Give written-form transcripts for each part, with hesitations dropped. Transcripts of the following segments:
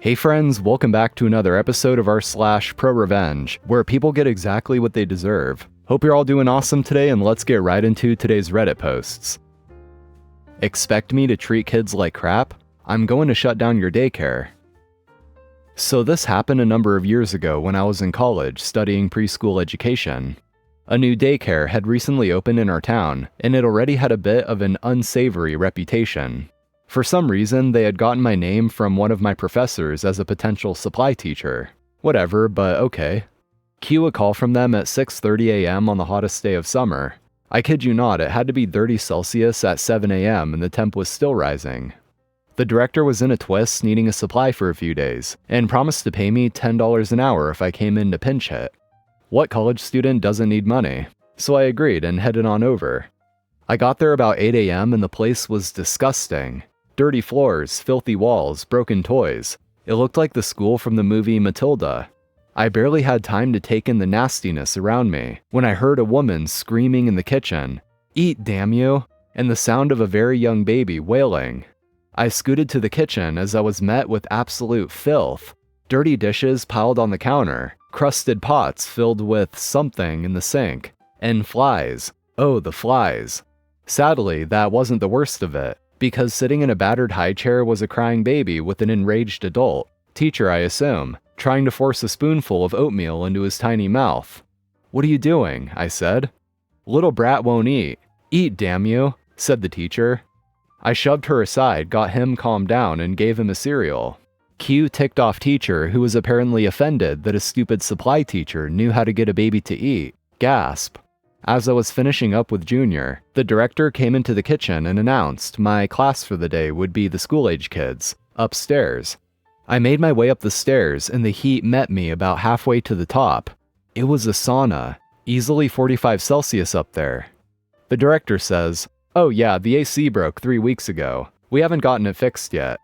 Hey friends, welcome back to another episode of r/ProRevenge, where people get exactly what they deserve. Hope you're all doing awesome today, and let's get right into today's Reddit posts. Expect me to treat kids like crap? I'm going to shut down your daycare. So this happened a number of years ago when I was in college studying preschool education. A new daycare had recently opened in our town, and it already had a bit of an unsavory reputation. For some reason, they had gotten my name from one of my professors as a potential supply teacher. Whatever, but okay. Cue a call from them at 6:30 a.m. on the hottest day of summer. I kid you not, it had to be 30 Celsius at 7 a.m. and the temp was still rising. The director was in a twist, needing a supply for a few days, and promised to pay me $10 an hour if I came in to pinch hit. What college student doesn't need money? So I agreed and headed on over. I got there about 8 a.m. and the place was disgusting. Dirty floors, filthy walls, broken toys. It looked like the school from the movie Matilda. I barely had time to take in the nastiness around me when I heard a woman screaming in the kitchen, "Eat, damn you!" and the sound of a very young baby wailing. I scooted to the kitchen as I was met with absolute filth. Dirty dishes piled on the counter, crusted pots filled with something in the sink, and flies. Oh, the flies. Sadly, that wasn't the worst of it, because sitting in a battered high chair was a crying baby with an enraged adult, teacher I assume, trying to force a spoonful of oatmeal into his tiny mouth. "What are you doing?" I said. "Little brat won't eat." "Eat, damn you," said the teacher. I shoved her aside, got him calmed down, and gave him a cereal. Cue ticked off teacher who was apparently offended that a stupid supply teacher knew how to get a baby to eat. Gasp. As I was finishing up with Junior, the director came into the kitchen and announced my class for the day would be the school-age kids, upstairs. I made my way up the stairs and the heat met me about halfway to the top. It was a sauna, easily 45 Celsius up there. The director says, "Oh yeah, the AC broke 3 weeks ago. We haven't gotten it fixed yet."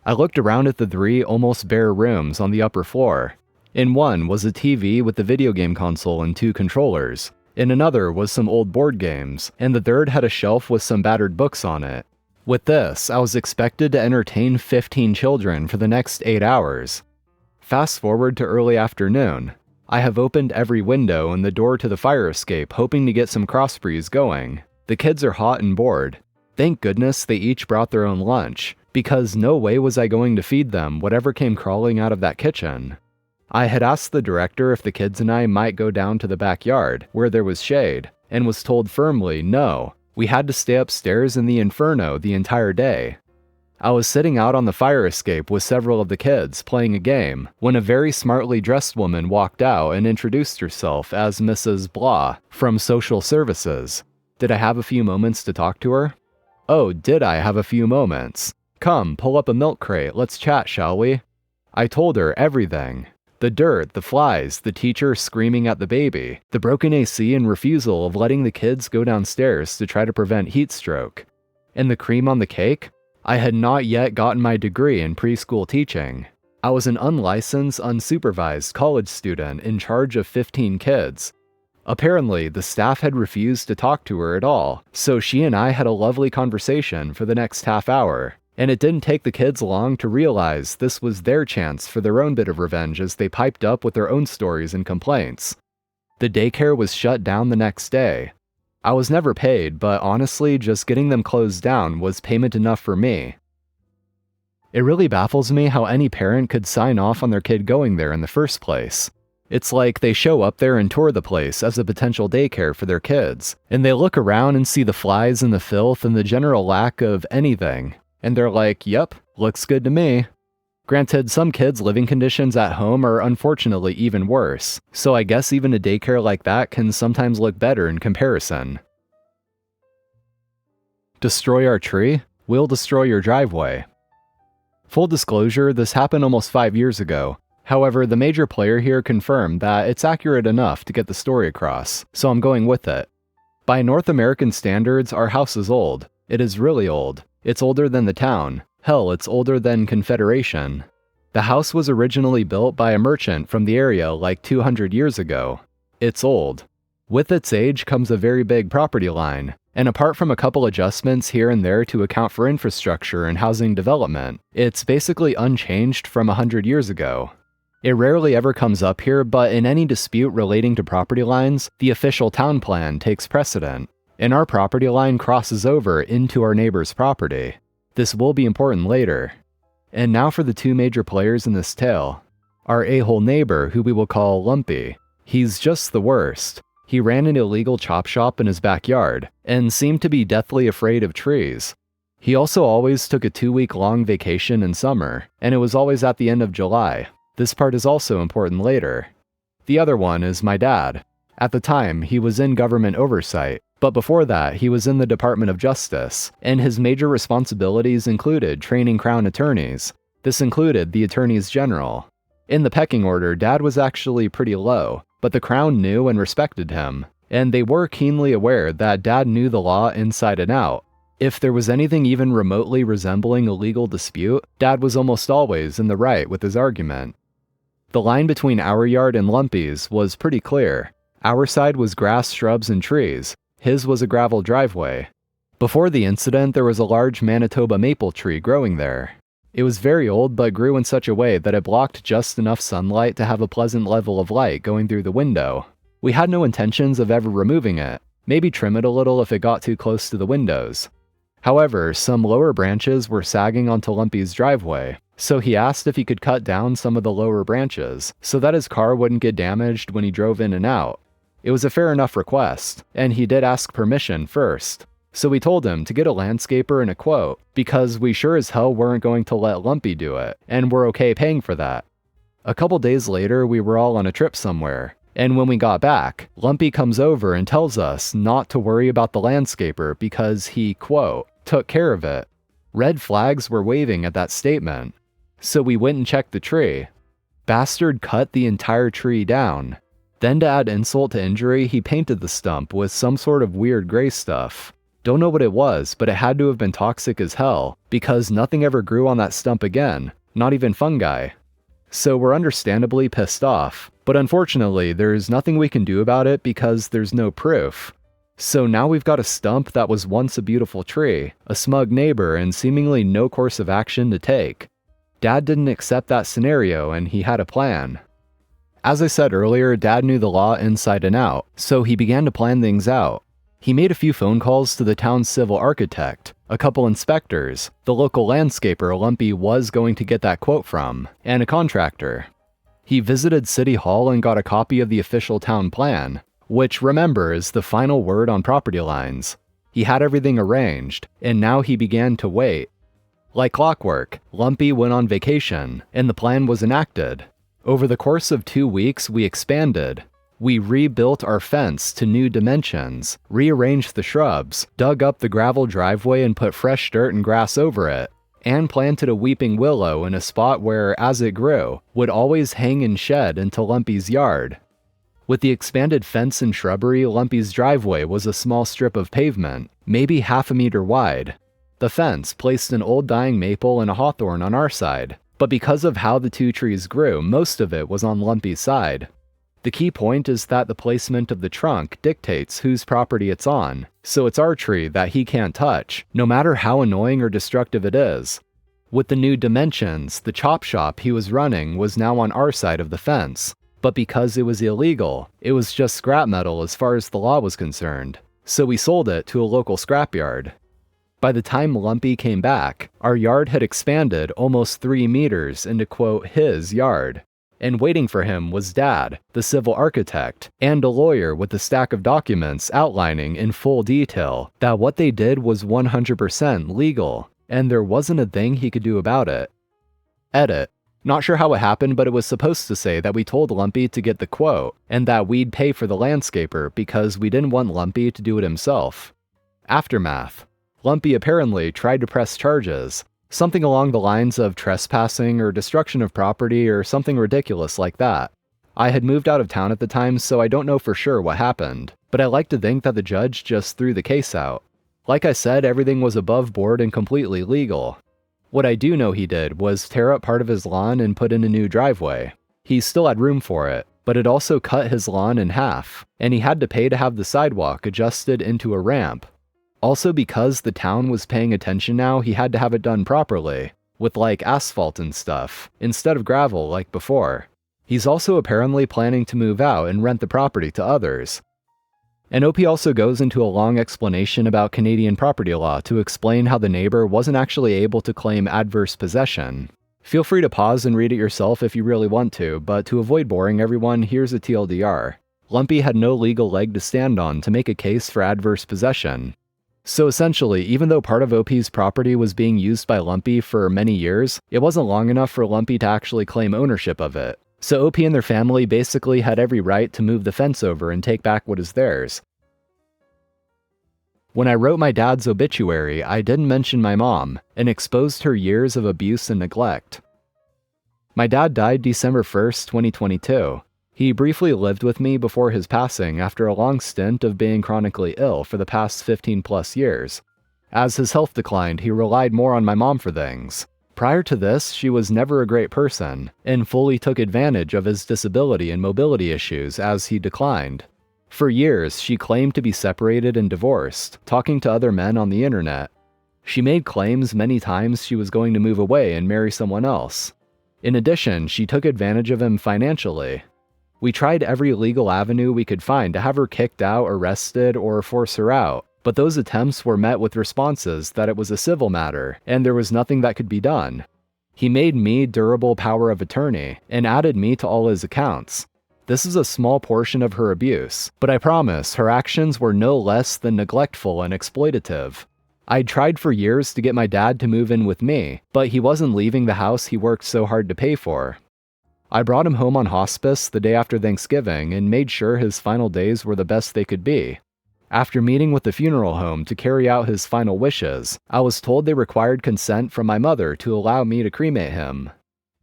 I looked around at the 3 almost bare rooms on the upper floor. In one was a TV with a video game console and 2 controllers. In another was some old board games, and the third had a shelf with some battered books on it. With this, I was expected to entertain 15 children for the next 8 hours. Fast forward to early afternoon. I have opened every window and the door to the fire escape, hoping to get some cross breeze going. The kids are hot and bored. Thank goodness they each brought their own lunch, because no way was I going to feed them whatever came crawling out of that kitchen. I had asked the director if the kids and I might go down to the backyard, where there was shade, and was told firmly no, we had to stay upstairs in the inferno the entire day. I was sitting out on the fire escape with several of the kids playing a game when a very smartly dressed woman walked out and introduced herself as Mrs. Blah from Social Services. Did I have a few moments to talk to her? Oh, did I have a few moments? Come, pull up a milk crate, let's chat, shall we? I told her everything. The dirt, the flies, the teacher screaming at the baby, the broken AC and refusal of letting the kids go downstairs to try to prevent heat stroke. And the cream on the cake? I had not yet gotten my degree in preschool teaching. I was an unlicensed, unsupervised college student in charge of 15 kids. Apparently, the staff had refused to talk to her at all, so she and I had a lovely conversation for the next half hour. And it didn't take the kids long to realize this was their chance for their own bit of revenge as they piped up with their own stories and complaints. The daycare was shut down the next day. I was never paid, but honestly, just getting them closed down was payment enough for me. It really baffles me how any parent could sign off on their kid going there in the first place. It's like they show up there and tour the place as a potential daycare for their kids, and they look around and see the flies and the filth and the general lack of anything. And they're like, "Yep, looks good to me." Granted, some kids' living conditions at home are unfortunately even worse, so I guess even a daycare like that can sometimes look better in comparison. Destroy our tree? We'll destroy your driveway. Full disclosure, this happened almost 5 years ago. However, the major player here confirmed that it's accurate enough to get the story across, so I'm going with it. By North American standards, our house is old. It is really old. It's older than the town. Hell, it's older than Confederation. The house was originally built by a merchant from the area like 200 years ago. It's old. With its age comes a very big property line, And apart from a couple adjustments here and there to account for infrastructure and housing development, it's basically unchanged from 100 years ago. It rarely ever comes up here, but in any dispute relating to property lines, the official town plan takes precedent, and our property line crosses over into our neighbor's property. This will be important later. And now for the two major players in this tale. Our a-hole neighbor, who we will call Lumpy. He's just the worst. He ran an illegal chop shop in his backyard, and seemed to be deathly afraid of trees. He also always took a 2-week-long vacation in summer, and it was always at the end of July. This part is also important later. The other one is my dad. At the time, he was in government oversight, but before that, he was in the Department of Justice, and his major responsibilities included training Crown attorneys. This included the attorneys general. In the pecking order, Dad was actually pretty low, but the Crown knew and respected him, and they were keenly aware that Dad knew the law inside and out. If there was anything even remotely resembling a legal dispute, Dad was almost always in the right with his argument. The line between our yard and Lumpy's was pretty clear. Our side was grass, shrubs, and trees. His was a gravel driveway. Before the incident, there was a large Manitoba maple tree growing there. It was very old, but grew in such a way that it blocked just enough sunlight to have a pleasant level of light going through the window. We had no intentions of ever removing it, maybe trim it a little if it got too close to the windows. However, some lower branches were sagging onto Lumpy's driveway, so he asked if he could cut down some of the lower branches so that his car wouldn't get damaged when he drove in and out. It was a fair enough request, and he did ask permission first. So we told him to get a landscaper and a quote, because we sure as hell weren't going to let Lumpy do it, and we're okay paying for that. A couple days later, we were all on a trip somewhere, and when we got back, Lumpy comes over and tells us not to worry about the landscaper because he, quote, took care of it. Red flags were waving at that statement. So we went and checked the tree. Bastard cut the entire tree down. Then to add insult to injury, he painted the stump with some sort of weird gray stuff. Don't know what it was, but it had to have been toxic as hell, because nothing ever grew on that stump again, not even fungi. So we're understandably pissed off, but unfortunately there's nothing we can do about it because there's no proof. So now we've got a stump that was once a beautiful tree, a smug neighbor, and seemingly no course of action to take. Dad didn't accept that scenario, and he had a plan. As I said earlier, Dad knew the law inside and out, so he began to plan things out. He made a few phone calls to the town's civil architect, a couple inspectors, the local landscaper Lumpy was going to get that quote from, and a contractor. He visited City Hall and got a copy of the official town plan, which, remember, is the final word on property lines. He had everything arranged, and now he began to wait. Like clockwork, Lumpy went on vacation, and the plan was enacted. Over the course of 2 weeks, we expanded. We rebuilt our fence to new dimensions, rearranged the shrubs, dug up the gravel driveway and put fresh dirt and grass over it, and planted a weeping willow in a spot where, as it grew, would always hang and shed into Lumpy's yard. With the expanded fence and shrubbery, Lumpy's driveway was a small strip of pavement, maybe half a meter wide. The fence placed an old dying maple and a hawthorn on our side, but because of how the two trees grew, most of it was on Lumpy's side. The key point is that the placement of the trunk dictates whose property it's on, so it's our tree that he can't touch, no matter how annoying or destructive it is. With the new dimensions, the chop shop he was running was now on our side of the fence, but because it was illegal, it was just scrap metal as far as the law was concerned, so we sold it to a local scrapyard. By the time Lumpy came back, our yard had expanded almost 3 meters into, quote, his yard. And waiting for him was Dad, the civil architect, and a lawyer with a stack of documents outlining in full detail that what they did was 100% legal, and there wasn't a thing he could do about it. Edit. Not sure how it happened, but it was supposed to say that we told Lumpy to get the quote, and that we'd pay for the landscaper because we didn't want Lumpy to do it himself. Aftermath. Lumpy apparently tried to press charges, something along the lines of trespassing or destruction of property or something ridiculous like that. I had moved out of town at the time, so I don't know for sure what happened, but I like to think that the judge just threw the case out. Like I said, everything was above board and completely legal. What I do know he did was tear up part of his lawn and put in a new driveway. He still had room for it, but it also cut his lawn in half, and he had to pay to have the sidewalk adjusted into a ramp. Also, because the town was paying attention now, he had to have it done properly, with like asphalt and stuff, instead of gravel like before. He's also apparently planning to move out and rent the property to others. And OP also goes into a long explanation about Canadian property law to explain how the neighbor wasn't actually able to claim adverse possession. Feel free to pause and read it yourself if you really want to, but to avoid boring everyone, here's a TLDR. Lumpy had no legal leg to stand on to make a case for adverse possession. So essentially, even though part of OP's property was being used by Lumpy for many years, it wasn't long enough for Lumpy to actually claim ownership of it. So OP and their family basically had every right to move the fence over and take back what is theirs. When I wrote my dad's obituary, I didn't mention my mom, and exposed her years of abuse and neglect. My dad died December 1st, 2022. He briefly lived with me before his passing after a long stint of being chronically ill for the past 15+ years. As his health declined, he relied more on my mom for things. Prior to this, she was never a great person, and fully took advantage of his disability and mobility issues as he declined. For years, she claimed to be separated and divorced, talking to other men on the internet. She made claims many times she was going to move away and marry someone else. In addition, she took advantage of him financially. We tried every legal avenue we could find to have her kicked out, arrested, or force her out, but those attempts were met with responses that it was a civil matter, and there was nothing that could be done. He made me durable power of attorney, and added me to all his accounts. This is a small portion of her abuse, but I promise her actions were no less than neglectful and exploitative. I'd tried for years to get my dad to move in with me, but he wasn't leaving the house he worked so hard to pay for. I brought him home on hospice the day after Thanksgiving and made sure his final days were the best they could be. After meeting with the funeral home to carry out his final wishes, I was told they required consent from my mother to allow me to cremate him.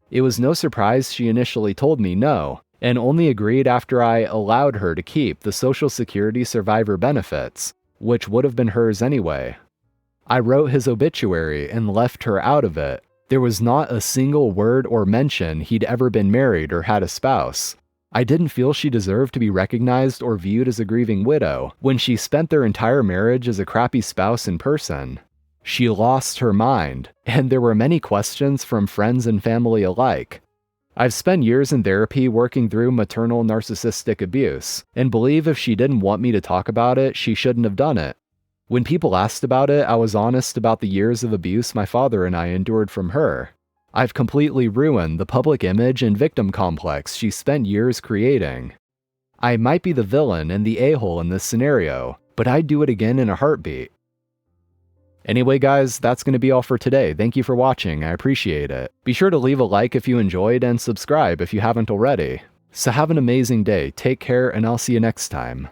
It was no surprise she initially told me no, and only agreed after I allowed her to keep the Social Security survivor benefits, which would have been hers anyway. I wrote his obituary and left her out of it. There was not a single word or mention he'd ever been married or had a spouse. I didn't feel she deserved to be recognized or viewed as a grieving widow when she spent their entire marriage as a crappy spouse in person. She lost her mind, and there were many questions from friends and family alike. I've spent years in therapy working through maternal narcissistic abuse, and believe if she didn't want me to talk about it, she shouldn't have done it. When people asked about it, I was honest about the years of abuse my father and I endured from her. I've completely ruined the public image and victim complex she spent years creating. I might be the villain and the a-hole in this scenario, but I'd do it again in a heartbeat. Anyway guys, that's going to be all for today. Thank you for watching, I appreciate it. Be sure to leave a like if you enjoyed and subscribe if you haven't already. So have an amazing day, take care, and I'll see you next time.